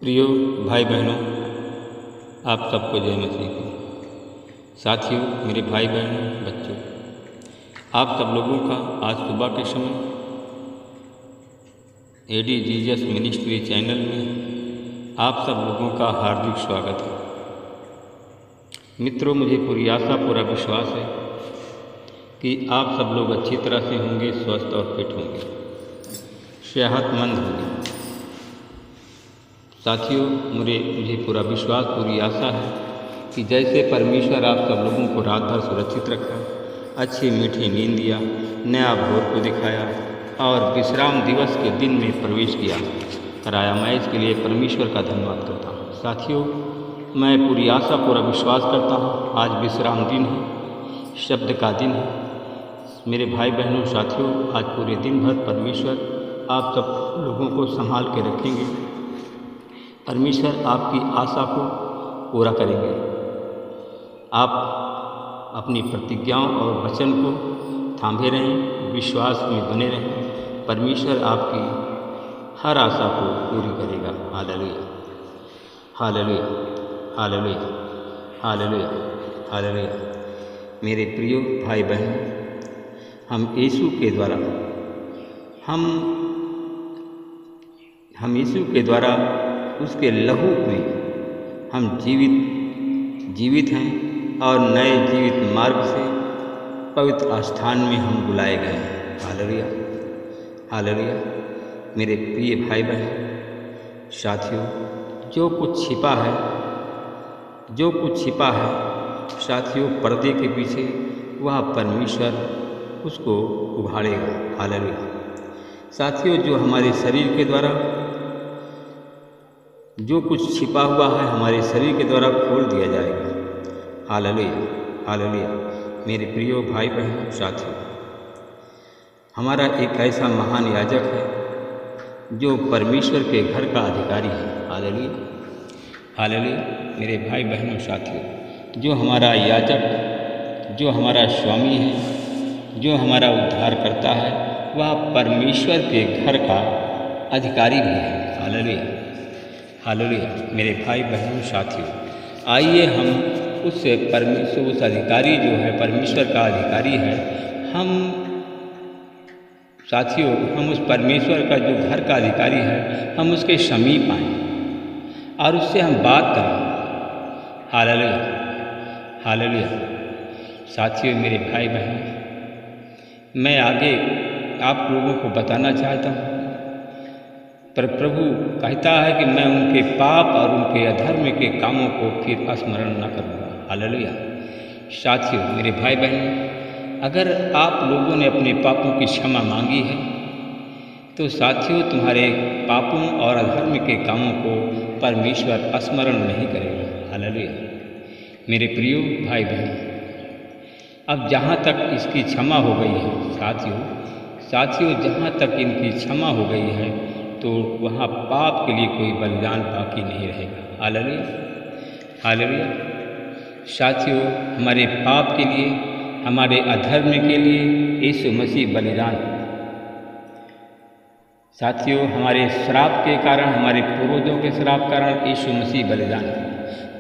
प्रियो भाई बहनों, आप सबको जय मसीह की। साथियों, मेरे भाई बहनों, बच्चों, आप सब लोगों का आज सुबह के समय एडी जीजस मिनिस्ट्री चैनल में आप सब लोगों का हार्दिक स्वागत है। मित्रों, मुझे पूरी आशा पूरा विश्वास है कि आप सब लोग अच्छी तरह से होंगे, स्वस्थ और फिट होंगे, सेहतमंद होंगे। साथियों, मुझे पूरा विश्वास, पूरी आशा है कि जैसे परमेश्वर आप सब लोगों को रात भर सुरक्षित रखा, अच्छी मीठी नींद दिया, नया भोर को दिखाया और विश्राम दिवस के दिन में प्रवेश कराया, मैं इसके लिए परमेश्वर का धन्यवाद करता हूँ। साथियों, मैं पूरी आशा पूरा विश्वास करता हूँ आज विश्राम दिन है, शब्द का दिन है। मेरे भाई बहनों, साथियों, आज पूरे दिन भर परमेश्वर आप सब लोगों को संभाल के रखेंगे। परमेश्वर आपकी आशा को पूरा करेंगे। आप अपनी प्रतिज्ञाओं और वचन को थामे रहें, विश्वास में बने रहें। परमेश्वर आपकी हर आशा को पूरी करेगा। Hallelujah, hallelujah, hallelujah, hallelujah, hallelujah. मेरे प्रियो भाई बहन, हम यीशु के द्वारा उसके लहू में हम जीवित हैं और नए जीवित मार्ग से पवित्र स्थान में हम बुलाए गए हैं। Hallelujah, hallelujah. मेरे प्रिय भाई बहन, साथियों, जो कुछ छिपा है साथियों पर्दे के पीछे, वह परमेश्वर उसको उघाड़ेगा। हालेलुया। साथियों, जो हमारे शरीर के द्वारा जो कुछ छिपा हुआ है हमारे शरीर के द्वारा खोल दिया जाएगा। Hallelujah, hallelujah. मेरे प्रियो भाई बहन, साथियों, हमारा एक ऐसा महान याजक है जो परमेश्वर के घर का अधिकारी है। Hallelujah, hallelujah. मेरे भाई बहनों, साथियों, जो हमारा याजक, जो हमारा स्वामी है, जो हमारा उद्धार करता है, वह परमेश्वर के घर का अधिकारी भी है। Hallelujah, hallelujah. मेरे भाई बहनों, साथियों, आइए हम उस अधिकारी जो है, परमेश्वर का अधिकारी है, हम उस परमेश्वर का जो घर का अधिकारी है, हम उसके समीप आएँ और उससे हम बात करें। Hallelujah, hallelujah. साथियों, मेरे भाई बहन, मैं आगे आप लोगों को बताना चाहता हूँ, पर प्रभु कहता है कि मैं उनके पाप और उनके अधर्म के कामों को फिर स्मरण न करूँगा। हालेलुया। साथियों, मेरे भाई बहन, अगर आप लोगों ने अपने पापों की क्षमा मांगी है तो साथियों तुम्हारे पापों और अधर्म के कामों को परमेश्वर स्मरण नहीं करेगा। हालेलुया। मेरे प्रियो भाई बहन, अब जहाँ तक इसकी क्षमा हो गई है साथियों, जहाँ तक इनकी क्षमा हो गई है तो वहाँ पाप के लिए कोई बलिदान बाकी नहीं रहेगा। Hallelujah, hallelujah. साथियों, हमारे पाप के लिए, हमारे अधर्म के लिए यीशु मसीह बलिदान। साथियों, हमारे श्राप के कारण, हमारे पूर्वजों के श्राप के कारण यीशु मसीह बलिदान,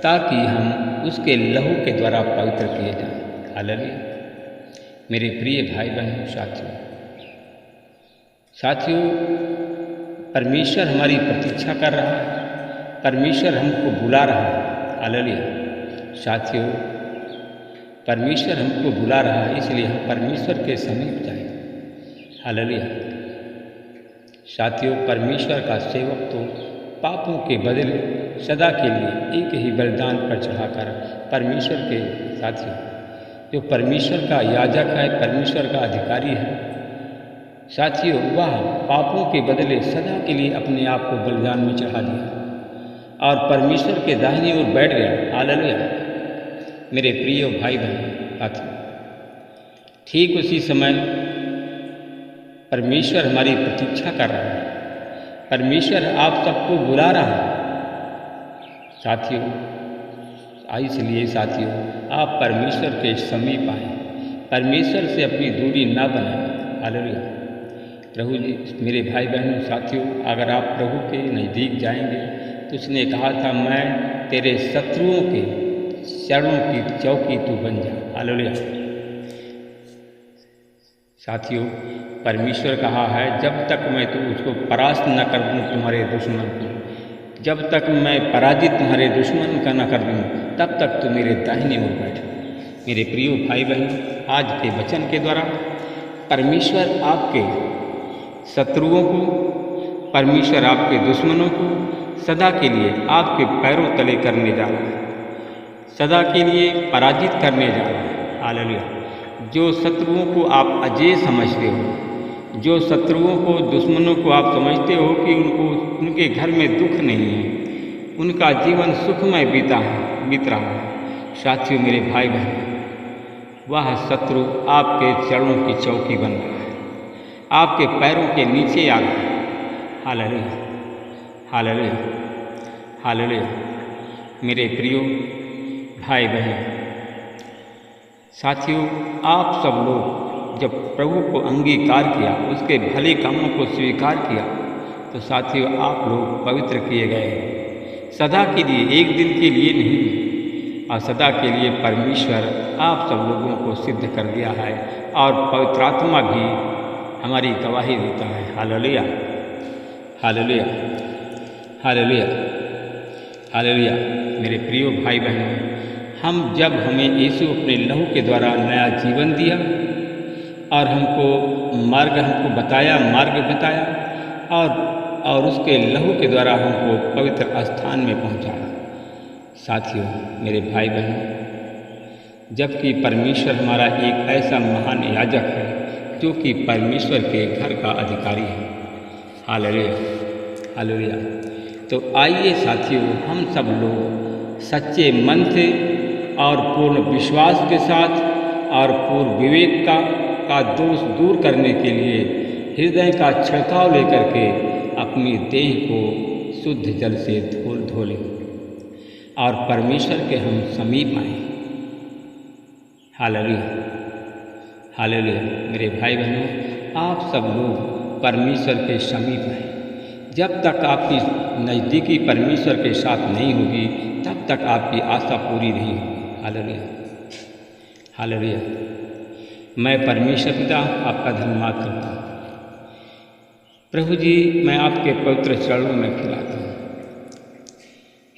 ताकि हम उसके लहू के द्वारा पवित्र किए जाएं। हालेलुया। मेरे प्रिय भाई बहन, साथियों, परमेश्वर हमारी प्रतीक्षा कर रहा है, परमेश्वर हमको बुला रहा है। हालेलुया। साथियों, परमेश्वर हमको बुला रहा है, इसलिए हम परमेश्वर के समीप जाएं। हालेलुया। साथियों, परमेश्वर का सेवक तो पापों के बदले सदा के लिए एक ही बलिदान पर चढ़ाकर परमेश्वर के साथियों, जो परमेश्वर का याजक है, परमेश्वर का अधिकारी है, साथियों, वह पापों के बदले सदा के लिए अपने आप को बलिदान में चढ़ा दिया और परमेश्वर के दाहिनी ओर बैठ गया। हालेलुया। मेरे प्रिय भाई बहन, साथियों, ठीक उसी समय परमेश्वर हमारी प्रतीक्षा कर रहा है, परमेश्वर आप सबको बुला रहा है। साथियों, इसलिए साथियों, आप परमेश्वर के समीप आएँ, परमेश्वर से अपनी दूरी ना बनाएं। हालेलुया। प्रभु जी, मेरे भाई बहनों, साथियों, अगर आप प्रभु के नज़दीक जाएंगे तो उसने कहा था, मैं तेरे शत्रुओं के चरणों की चौकी तू बन जा। हालेलुया। साथियों, परमेश्वर कहा है, जब तक मैं तो उसको परास्त न कर दूँ तुम्हारे दुश्मन को, जब तक मैं पराजित तुम्हारे दुश्मन का न कर दूँ, तब तक तो मेरे दाहिने ओर बैठो। मेरे प्रियो भाई बहन, आज के वचन के द्वारा परमेश्वर आपके शत्रुओं को, परमेश्वर आपके दुश्मनों को सदा के लिए आपके पैरों तले करने जा रहा है, सदा के लिए पराजित करने जा रहा है। हालेलुया। जो शत्रुओं को आप अजेय समझते हो, जो शत्रुओं को, दुश्मनों को आप समझते हो कि उनके घर में दुख नहीं है, उनका जीवन सुखमय बीत रहा है, साथियों मेरे भाई बहन, वह शत्रु आपके चरणों की चौकी बन रहा है, आपके पैरों के नीचे आ रहा है। Hallelujah, hallelujah, hallelujah. मेरे प्रियो भाई बहन, साथियों, आप सब लोग जब प्रभु को अंगीकार किया, उसके भले कामों को स्वीकार किया, तो साथियों आप लोग पवित्र किए गए हैं, सदा के लिए, एक दिन के लिए नहीं, और सदा के लिए परमेश्वर आप सब लोगों को सिद्ध कर दिया है, और पवित्र आत्मा भी हमारी गवाही देता है। Hallelujah, hallelujah, hallelujah, hallelujah. मेरे प्रियो भाई बहनों, जब हमें यीशु अपने लहू के द्वारा नया जीवन दिया और हमको बताया, मार्ग बताया, और उसके लहू के द्वारा हमको पवित्र स्थान में पहुंचाया। साथियों मेरे भाई बहनों, जबकि परमेश्वर हमारा एक ऐसा महान याजक है जो कि परमेश्वर के घर का अधिकारी है। Hallelujah, hallelujah. तो आइए साथियों, हम सब लोग सच्चे मन से और पूर्ण विश्वास के साथ और पूर्ण विवेक का दोष दूर करने के लिए हृदय का छिड़काव लेकर के अपनी देह को शुद्ध जल से धो लें और परमेश्वर के हम समीप आएँ। Hallelujah, hallelujah. मेरे भाई बहनों, आप सब लोग परमेश्वर के समीप आएँ। जब तक आपकी नज़दीकी परमेश्वर के साथ नहीं होगी, तब तक आपकी आशा पूरी नहीं होगी। Hallelujah, hallelujah. मैं परमेश्वर पिता आपका धन्यवाद करता हूँ। प्रभु जी, मैं आपके पवित्र चरणों में खिलाता हूँ।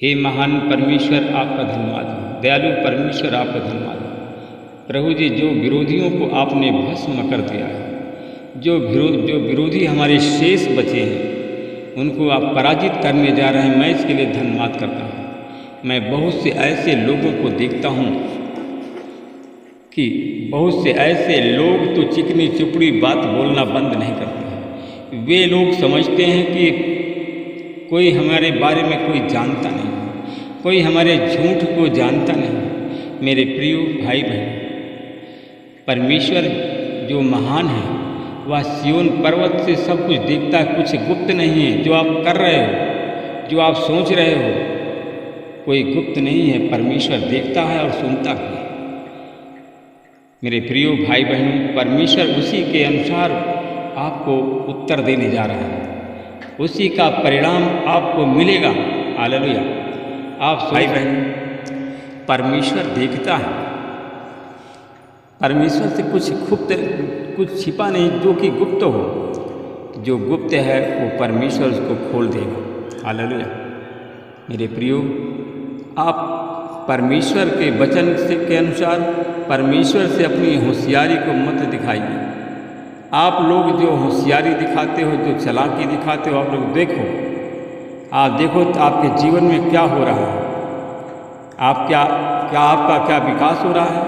हे महान परमेश्वर, आपका धन्यवाद हो। दयालु परमेश्वर, आपका धन्यवाद हो। प्रभु जी, जो विरोधियों को आपने भस्म कर दिया है, जो विरोधी हमारे शेष बचे हैं, उनको आप पराजित करने जा रहे हैं, मैं इसके लिए धन्यवाद करता हूँ। मैं बहुत से ऐसे लोगों को देखता हूँ कि बहुत से ऐसे लोग तो चिकनी चुपड़ी बात बोलना बंद नहीं करते हैं। वे लोग समझते हैं कि कोई हमारे बारे में कोई जानता नहीं, कोई हमारे झूठ को जानता नहीं। मेरे प्रिय भाई बहन, परमेश्वर जो महान है, वह सिय्योन पर्वत से सब कुछ देखता है। कुछ गुप्त नहीं है जो आप कर रहे हो, जो आप सोच रहे हो, कोई गुप्त नहीं है। परमेश्वर देखता है और सुनता है। मेरे प्रियो भाई बहनों, परमेश्वर उसी के अनुसार आपको उत्तर देने जा रहा है, उसी का परिणाम आपको मिलेगा। हालेलुया। आप भाई बहन, परमेश्वर देखता है। परमेश्वर से कुछ छिपा नहीं, जो कि गुप्त हो। जो गुप्त है वो परमेश्वर उसको खोल देगा। हालेलुया। मेरे प्रियो, आप परमेश्वर के वचन से के अनुसार परमेश्वर से अपनी होशियारी को मत दिखाइए। आप लोग जो होशियारी दिखाते हो, जो चालाकी दिखाते हो, आप लोग देखो, आप देखो तो आपके जीवन में क्या हो रहा है। आपका क्या विकास हो रहा है?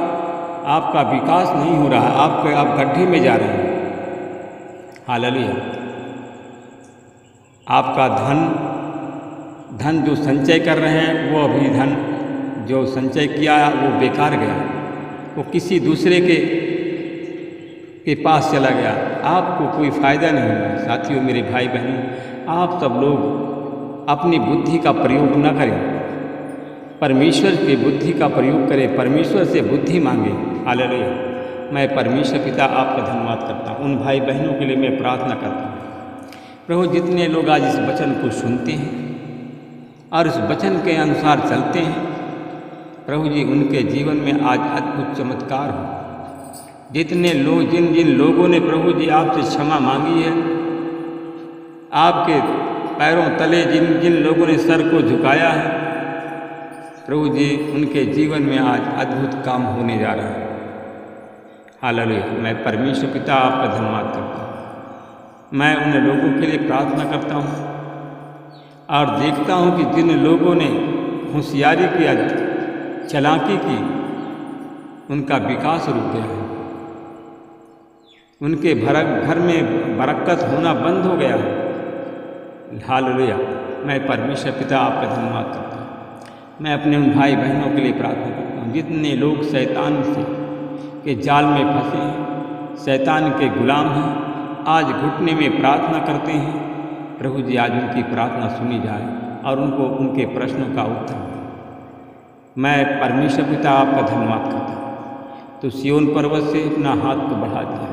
आपका विकास नहीं हो रहा है, आप गड्ढे में जा रहे हैं। हालेलुया। आपका धन जो संचय कर रहे हैं, वो अभी धन जो संचय किया है वो बेकार गया, वो किसी दूसरे के पास चला गया, आपको कोई फ़ायदा नहीं हुआ। साथियों मेरे भाई बहनों, आप सब लोग अपनी बुद्धि का प्रयोग न करें, परमेश्वर की बुद्धि का प्रयोग करें, परमेश्वर से बुद्धि मांगे। हालेलुया। मैं परमेश्वर पिता आपका धन्यवाद करता हूँ। उन भाई बहनों के लिए मैं प्रार्थना करता हूँ, प्रभु जितने लोग आज इस वचन को सुनते हैं, और उस वचन के अनुसार चलते हैं, प्रभु जी उनके जीवन में आज अद्भुत चमत्कार हो। जितने लोग जिन जिन लोगों ने प्रभु जी आपसे क्षमा मांगी है, आपके पैरों तले जिन जिन लोगों ने सर को झुकाया है, प्रभु जी उनके जीवन में आज अद्भुत काम होने जा रहा है। हालेलुया। मैं परमेश्वर पिता आपका धन्यवाद करता हूँ। मैं उन लोगों के लिए प्रार्थना करता हूँ और देखता हूँ कि जिन लोगों ने होशियारी किया, चालाकी की, उनका विकास रुक गया है, उनके घर में बरकत होना बंद हो गया है। हालेलुया। मैं परमेश्वर पिता आपका धन्यवाद करता हूँ। मैं अपने उन भाई बहनों के लिए प्रार्थना करता हूँ जितने लोग शैतान से के जाल में फंसे हैं, शैतान के गुलाम हैं, आज घुटने में प्रार्थना करते हैं। प्रभु जी आज उनकी प्रार्थना सुनी जाए और उनको उनके प्रश्नों का उत्तर मिले। मैं परमेश्वर पिता आपका धन्यवाद करता हूँ। तो सियोन पर्वत से अपना हाथ को बढ़ा दिया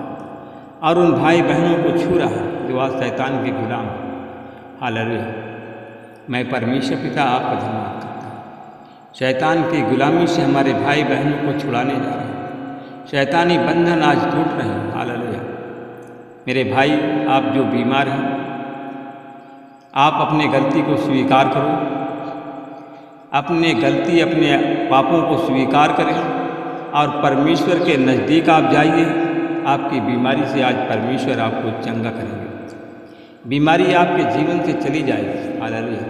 और उन भाई बहनों को छू रहा है जो आज शैतान के गुलाम हैं। हालेलुया। मैं परमेश्वर पिता आपका धन्यवाद करता हूँ। शैतान की गुलामी से हमारे भाई बहनों को छुड़ाने जा रहे हैं। शैतानी बंधन आज टूट रहे हैं। हालेलुया। मेरे भाई, आप जो बीमार हैं, आप अपने गलती को स्वीकार करो, अपने गलती अपने पापों को स्वीकार करें और परमेश्वर के नज़दीक आप जाइए। आपकी बीमारी से आज परमेश्वर आपको चंगा करेंगे। बीमारी आपके जीवन से चली जाएगी। हालेलुया।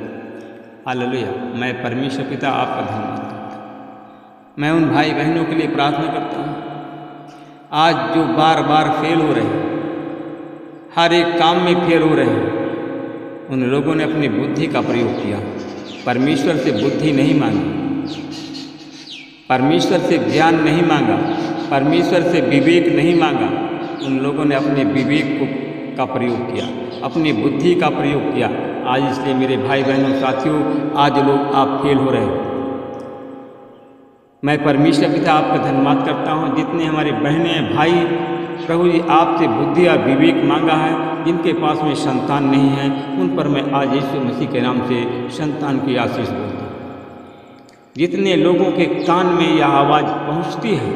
हालेलुया। मैं परमेश्वर पिता आपका धन्यवाद करता हूँ। मैं उन भाई बहनों के लिए प्रार्थना करता हूँ आज जो बार बार फेल हो रहे हैं, हर एक काम में फेल हो रहे हैं, उन लोगों ने अपनी बुद्धि का प्रयोग किया। परमेश्वर से बुद्धि नहीं मांगी, परमेश्वर से ज्ञान नहीं मांगा, परमेश्वर से विवेक नहीं मांगा। उन लोगों ने अपने विवेक का प्रयोग किया, अपनी बुद्धि का प्रयोग किया। आज इसलिए मेरे भाई बहनों साथियों, आज लोग आप फेल हो रहे हैं। मैं परमेश्वर पिता आपका धन्यवाद करता हूँ। जितने हमारे बहनें भाई प्रभु जी आपसे बुद्धि और विवेक मांगा है, जिनके पास में संतान नहीं है, उन पर मैं आज यीशु मसीह के नाम से संतान की आशीष बोलता हूँ। जितने लोगों के कान में यह आवाज़ पहुँचती है,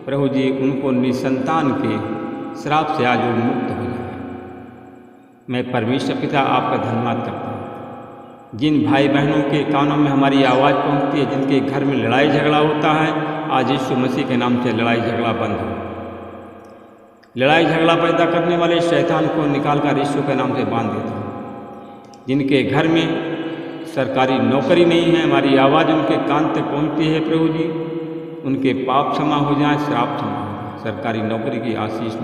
प्रभु जी उनको निसंतान के श्राप से आज वो मुक्त हो जाए। मैं परमेश्वर पिता आपका धन्यवाद करता हूँ। जिन भाई बहनों के कानों में हमारी आवाज़ पहुँचती है, जिनके घर में लड़ाई झगड़ा होता है, आज यीशु मसीह के नाम से लड़ाई झगड़ा बंद हो। लड़ाई झगड़ा पैदा करने वाले शैतान को निकाल कर यीशु के नाम से बांध देता हूँ। जिनके घर में सरकारी नौकरी नहीं है, हमारी आवाज़ उनके कान तक पहुँचती है, प्रभु जी उनके पाप क्षमा हो जाए, श्राप क्षमा हो जाए, सरकारी नौकरी की आशीष